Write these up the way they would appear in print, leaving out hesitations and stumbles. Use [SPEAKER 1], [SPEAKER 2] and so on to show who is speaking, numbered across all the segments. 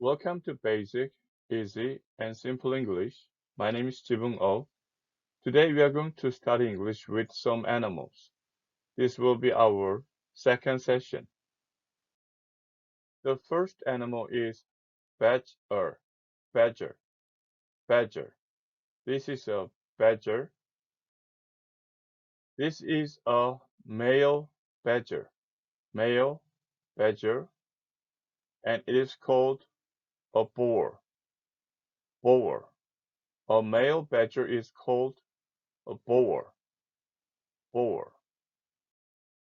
[SPEAKER 1] Welcome to Basic, Easy, and Simple English. My name is Jibung Oh. Today we are going to study English with some animals. This will be our second session. The first animal is badger. Badger. Badger. This is a badger. This is a male badger. Male badger. And it is called a boar. Boar. A male badger is called a boar. Boar.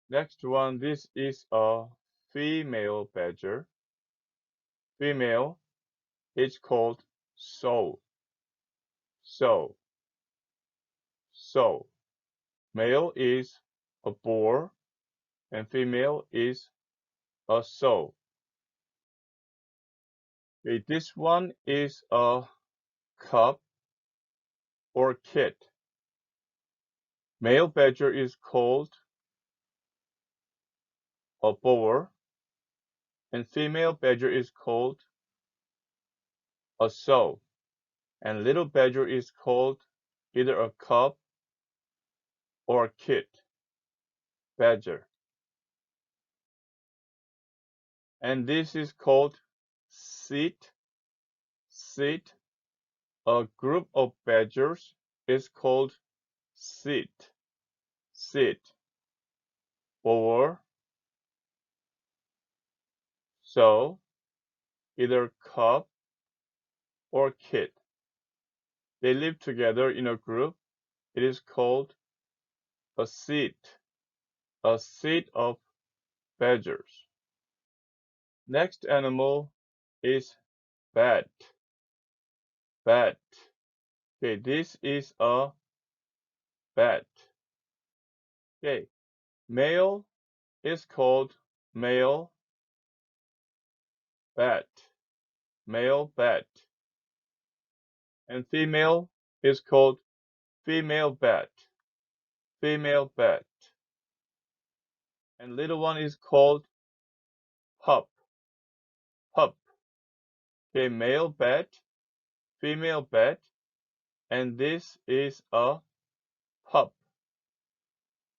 [SPEAKER 1] Next one, this is a female badger. Female is called sow. Sow. Sow. Male is a boar and female is a sow. Okay, this one is a cub or kid. Male badger is called a boar and female badger is called a sow. And little badger is called either a cub or a kid. Badger. And this is called sit. Sit. A group of badgers is called sit. Sit. Or so either cub or kid. They live together in a group. It is called a sit. A sit of badgers. Next animal is bat. Bat. Okay, this is a bat. Okay, male is called male bat. Male bat. And female is called female bat. Female bat. And little one is called pup. Pup. Okay, male bat, female bat, and this is a pup.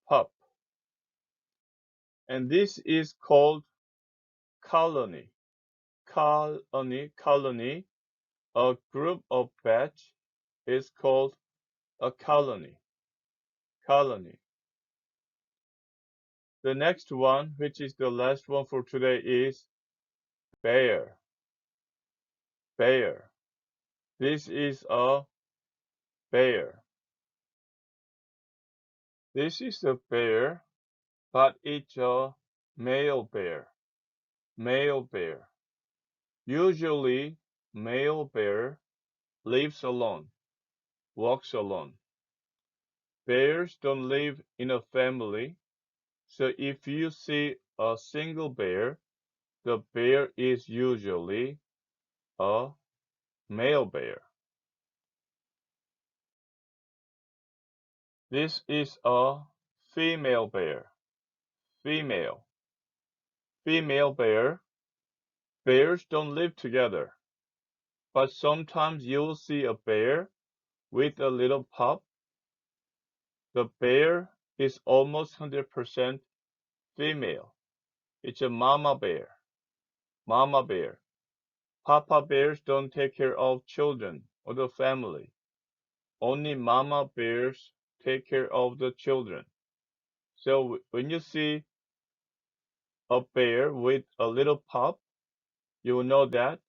[SPEAKER 1] Pup. And this is called colony. Colony. A group of bats is called a colony. Colony. The next one, which is the last one for today, is bear. Bear. This is a bear. This is a bear, but it's a male bear. Male bear. Usually, male bear lives alone, walks alone. Bears don't live in a family, so if you see a single bear, the bear is usually a male bear. This is a female bear. Female. Female bear. Bears don't live together, but sometimes you'll see a bear with a little pup. The bear is almost 100% female. It's a mama bear. Mama bear. Papa bears don't take care of children or the family. Only mama bears take care of the children. So when you see a bear with a little pup, you will know that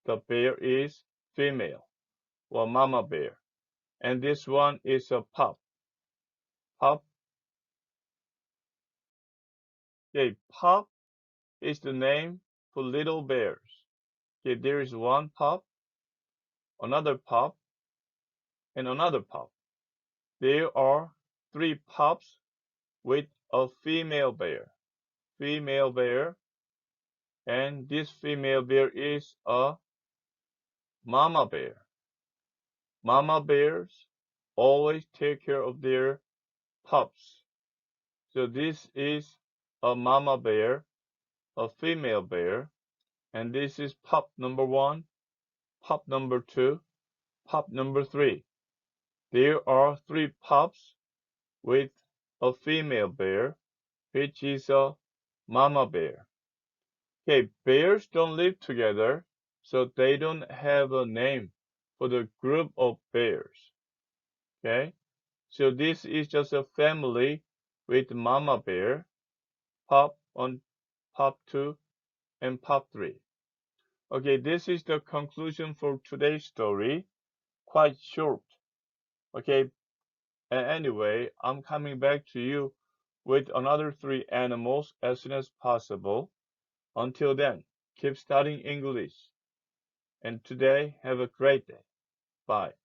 [SPEAKER 1] the bear is female or mama bear. And this one is a pup. Pup. Okay, pup is the name for little bears. Okay, there is one pup, another pup, and another pup. There are three pups with a female bear. Female bear, and this female bear is a mama bear. Mama bears always take care of their pups. So this is a mama bear, a female bear, And this is pup number 1, pup number 2, pup number 3. There are 3 pups with a female bear, which is a mama bear. Okay, bears don't live together, so they don't have a name for the group of bears. Okay, so this is just a family with mama bear, pup 1, pup 2, and pup 3. Okay, this is the conclusion for today's story. Quite short. Okay, and anyway, I'm coming back to you with another 3 animals as soon as possible. Until then, keep studying English. And today, have a great day. Bye.